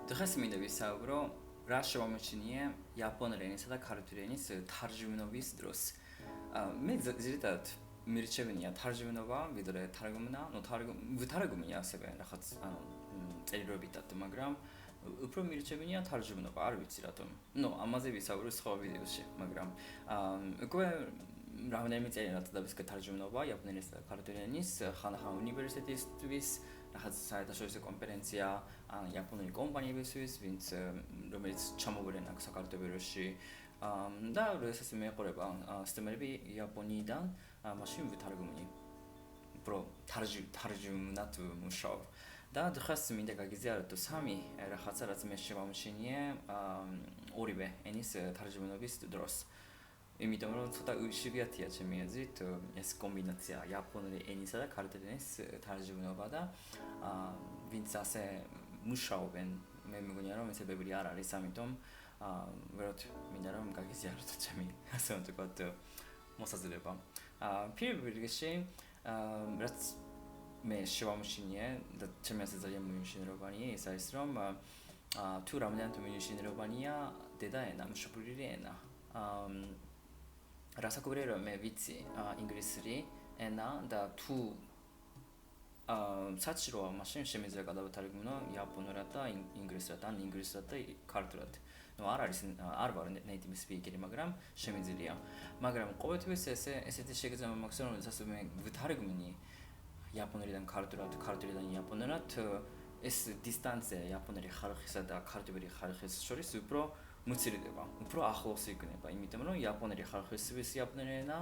დღეს მინდა ვისაუბრო რა შემომეჩინია იაპონურ ენისა და ქართულ ენის თარჯიმნობის დროს. მე ზირთად მირჩევენია თარჯიმნობა, ვიდრე თარგმნა, თარგმნია ასევე რაღაც წერილობითად, მაგრამ უფრო მირჩევენია თარჯიმნობა, არ ვიცი რატომ. ამაზე ვისაუბრო სხვა ვიდეოში, მაგრამ უკვე რამდენიმე წელი რატოდაბის თარჯიმნობა იაპონურ ენისა და ქართულ ენის ხანახან უნივერსიტეტისთვის რაღაც საერთაშორისო კონფერენცია იაპონური კომპანიებისთვის, რომელიც ჩამოგვიდნენ აქ საქართველოში და როდესაც მე ეყურება სტუმრები იაპონიიდან, მაშინ ვითარგმნი. უფრო თარჯიმნად მუშაობ. და დღეს მინდა გაგიზიარო სამი რაღაცა, რაც მე შემომჩინია ორივე ენის თარჯიმნობის დროს. იმიტომ რომ ცოტა შვიათია ჩემი აზრით ეს კომბინაცია იაპონური ენისა და ქართული ენის თარჯიმნობა და ვინც ასე მუშაობენ, მე მგონია რომ ესე ბევრი არ არის, ამიტომ ვეროთ მინდა რომ გაგიზიაროთ ჩემი ასე ვთქვათ მოსაზრება. პირველ რიგში რაც მე შემომჩინია და ჩემი აზრით ძალიან მნიშვნელოვანია ის არის რომ თუ რამდენად მნიშვნელოვანია დედა ენა, მშობლიური ენა. Rasakubri რომ მე ვიცი ინგლისური ენა და თუ საჭიროა მაშინ შემიძლია გადავთარგმნო იაპონურად და ინგლისურად ან ინგლისურად და ქართულად. არ არის არ ვარ native speaker, მაგრამ შემიძლია. მაგრამ ყოველთვის ესეთი შეგრძნება მაქვს რომ შესაძლოა მე ვთარგმნი იაპონურიდან ქართულად, ქართულიდან იაპონურად ეს დისტანცია იაპონური ხალხისა და ქართული ხალხის შორის უფრო მოცირდება, უფრო ახლოს იქნება, იმიტომ რომ იაპონური ხალხისთვის იაპონური ენა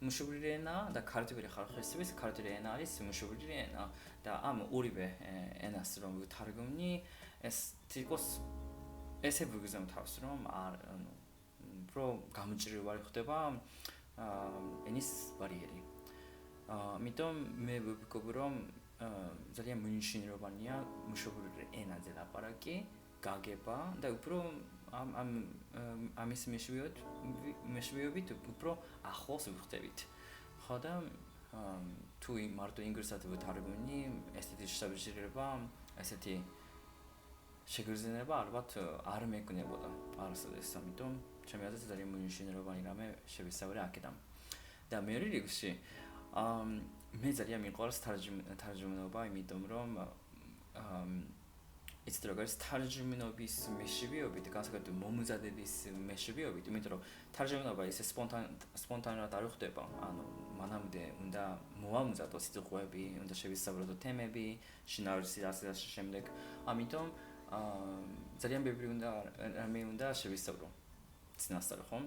მშობლიური ენა და ქართული ხალხისთვის ქართული ენა არის მშობლიური ენა და ამ ორივე ენას რომ ვთარგმნი, ეს თითქოს ესე ვიგზავნა თავს რომ უფრო გამჭირვარი ხდება ენის ბარიერი. ამიტომ მე ვფიქრობ რომ ძალიან მნიშვნელოვანია მშობლიური ენაზე ლაპარაკი, გაგება და უფრო ამის მეშვეობით უფრო ახლოს ვიხდებით. ხო და თუ მარტო ინგლისურად ვთარგმნი, ესეთი შესაძლებლობა, ესეთი შეგრძნება ალბათ არ მეკნებოდა არასოდეს, ამიტომ ჩემი აზრით ძალიან მნიშვნელოვანი რამე შევისწავლე აქედან. და მეორე რიგში მე ძალიან მიყვარს თარჯიმნობა, იმიტომ რომ იცით როგორც თარჯიმნობის მეშვეობით, განსაკუთრებით მომზადების მეშვეობით, იმიტომ რომ თარჯიმნობა ისე სპონტანურად არ ხდება, მანამდე უნდა მოამზადო სიტყვები, უნდა შევისწავლო თემები, შინაარსი და შემდეგ. ამიტომ ძალიან ბევრი უნდა შევისწავლო წინასწარ, ხო?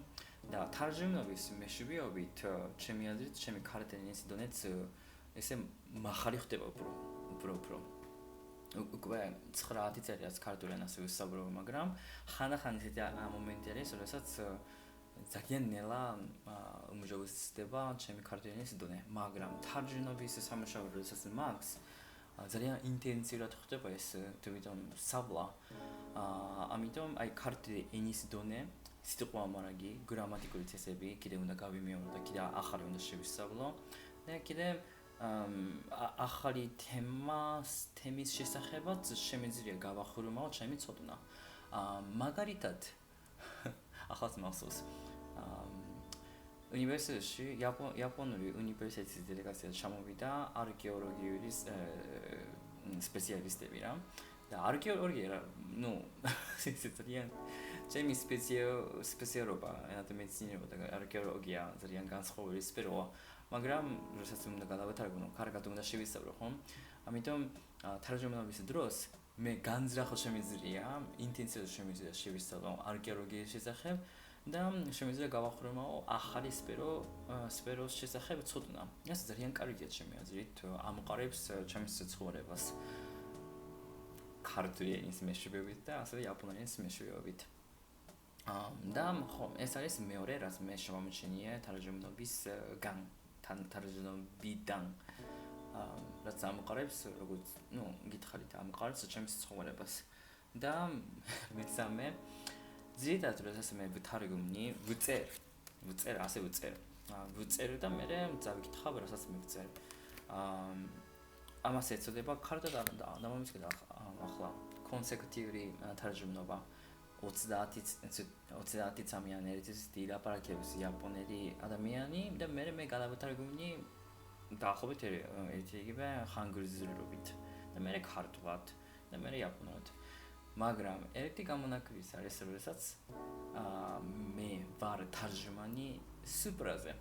და თარჯიმნობის მეშვეობით ჩემი აზრით, ჩემი ქართული ენის დონეც ესე მახალი ხდება უფრო. უკვე 9 წელია ქართულ ენას ვისაუბრობ, მაგრამ ხანახან ისეთი მომენტი არის, როდესაც ძალიან ნელა უმჯობესდება ჩემი ქართული ენის დონე, მაგრამ თარჯიმნობის სამუშაო როდესაც მაქვს, ძალიან ინტენსიურად ხდება ეს თვითონ საბლა. ამიტომ აი ქართული ენის დონე, სიტყვამარაგი, გრამატიკული წესები კიდე უნდა გავიმეორო და კიდე ახალი უნდა შევისწავლო და კიდე ახალი თემის შესახებაც შემიძლია გავახურმაო ჩემი ცოდნა. მაგალითად ახალს მახსოვს უნივერსიტეტში იაპონური უნივერსიტეტის დელეგაცია ჩამოვიდა არქეოლოგიური სპეციალისტები რა და არქეოლოგია ძალიან ჩემი სპეციალობა ენათა მეცნიერება და არქეოლოგია ძალიან განსხვავებული სფეროა, მაგრამ როდესაც უნდა გადავეთარგმნო, კარგად უნდა შევისწავლო, ხო? ამიტომ თარჯიმნობის დროს მე განზრახო შემიძლია, ინტენსიურად შემიძლია შევისწავლო არქეოლოგიის შესახებ და შემიძლია გავახურმაო ახალი სფეროს შესახებ ცოდნა. ეს ძალიან კარგია ჩემი აზრით, ამყარებს ჩემს ცხოვრებას ქართული ენის მეშვეობით და ასევე იაპონური ენის მეშვეობით. და ხო, ეს არის მეორე რაც მე შემომჩენია თარჯიმნობიდან, რაც ამყარებს, როგორც გითხარით, ამყარებს ჩემს ცხოვრებას. და მესამე ზედათ როდესაც მე ვთარგმნი, ვწერ და მე წავიკითხავ, რასაც მე ვწერ. ამას ეწოდება ქართულად და მომისკდა ახლა კონსეკუტიური თარჯუმნობა 30 წამიანი ერთი ლაპარაკობს იაპონელი ადამიანი და მე გადავთარგმნი დაახლოებით ერთი იგივე ხანგრძლივობით და მე ქართულად და მე იაპონურად მაგრამ ერთი გამონაკლისი არის როდესაც მე ვარ თარჯმანი სუპრაზე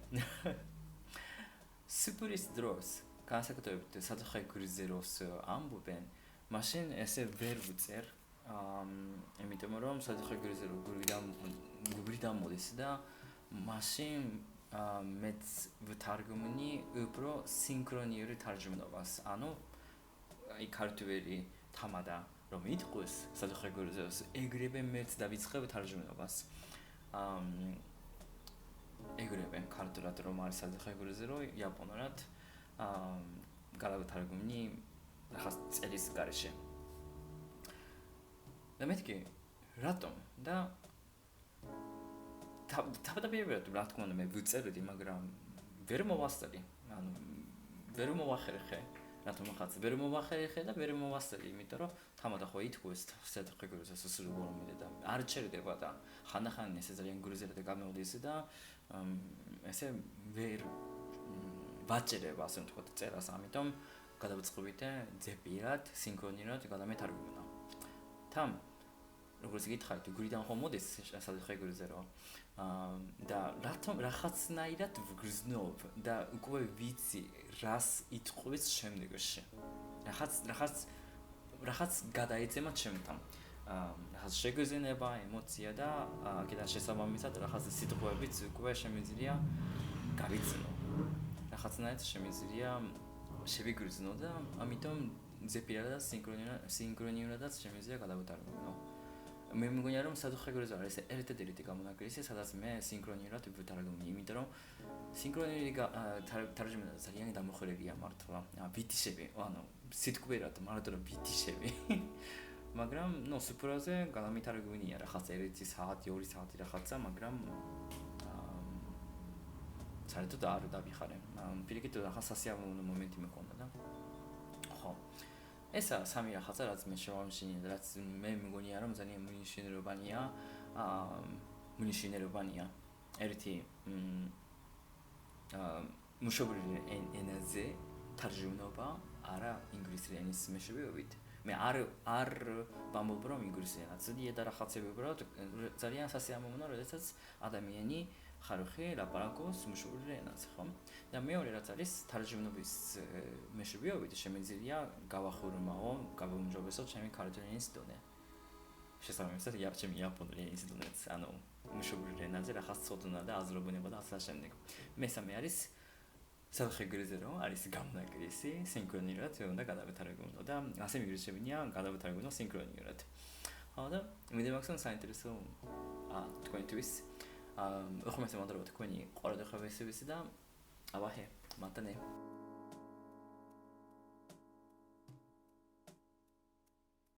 სუპრის დროს განსაკუთრებით საძახე გრიზეროს ამბობენ მაშინ ესე ვერ ვწერ იმიტომ რომ საძახე გრიზერო გურიდან მოდის და მაშინ მეც ვთარგმნი უფრო სინქრონიური თარჯმნობას ანუ აი ქართული თამადა რომ იტყვის საძახე გრიზეროს ეგრევე მეც დავიწყებ თარჯმნობას ეგრევე ქართულად რომ არის საძახე გრიზერო იაპონურად გადავთარგმნი ახლა წელის გარეშე და მეთქი რატომ და თავდაპირველად რა თქმა უნდა მე ვწერდი მაგრამ ვერ მოვასწრე ანუ ვერ მოვახერხე რატომ ხაც ვერ მოვახერხე და ვერ მოვასწრე იმიტომ რომ თამადა ხო ითქვის საძახე გრიზეროს სულ რომელი და არ ჩერდება და ხანდახან ესე ძალიან გრიზერად გამოდის და ესე ვერ ვაჭერებ ასე ვთქვათ წერას ამიტომ გადავწყობით ძებირად სინქრონულად გადამეთარგმნა თან როგორც გითხარით გურიდან ხომ მოდის საძახე გრიზერო და რატომ რაღაცნაირად ვგრძნობ და უკვე ვიცი რას იტყვის შემდეგში რაღაც გადაეცემა ჩემთან რაღაც შეგრძნება ემოცია და კიდე შესაბამისად რაღაც სიტყვებიც უკვე შემიძლია გავიცნო რაღაცნაირად შემიძლია შევიგრძნო და ამიტომ ზეპირად და სინქრონიულადაც შემიძლია გადავთარგმნო მე მგონია რომ საძახე გრიზერო არის ერთ-ერთი გამონაკლისი სადაც მე სინქრონიულად ვთარგმნი იმიტომ რომ სინქრონიული თარჯმნა ძალიან დამოხერილია მართლა ვიტიშები ანუ სიტყვიერად მარტო ვიტიშები მაგრამ ნუ სუპრაზე გადამითარგმნია რაღაც 1 საათი 2 საათი რაღაცა მაგრამ საერთოდ არ დავიხარე პირიქით რაღაც სასიამოვნო მომენტი მქონდა და ხო ესა სამი რაღაცა რაც მე შევამშინე და რაც მე მგონია რომ ძალიან მნიშვნელოვანია ერთი მუშაობრივი ენაზე თარჯმნობა არა ინგლისური ენის მეშვეობით მე არ ვამბობ რომ ინგლისური ენა ძლიერ და რაღაცები უბრალოდ ძალიან სასიამოვნოა როდესაც ადამიანი ხარხი ლაპარაკობს მუშაობრივ ენაზე ხო და მეორე რაც არის თარჯმნობის მეშვეობით შემიძლია გავახურმაო გავუმჯობესო ჩემი ქართული ენის დონე შესაბამისად ჩემი იაპონური ენის დონეც ანუ მუშაობრივ ენაზე რაღაც ცოდნა და აზროვნება და ასე შემდეგ მესამე არის საძახე გრიზერო არის გამონაკლისი სინქრონიულად უნდა გადავეთარგმნო და ასე მიგრიშებინია გადავეთარგმნო სინქრონიულად ხო და მე მაგასთან საინტერესო თქვენთვის ხომ ესე მომდრო თქვენი ყურადღებისთვის და აბაჰე მათანე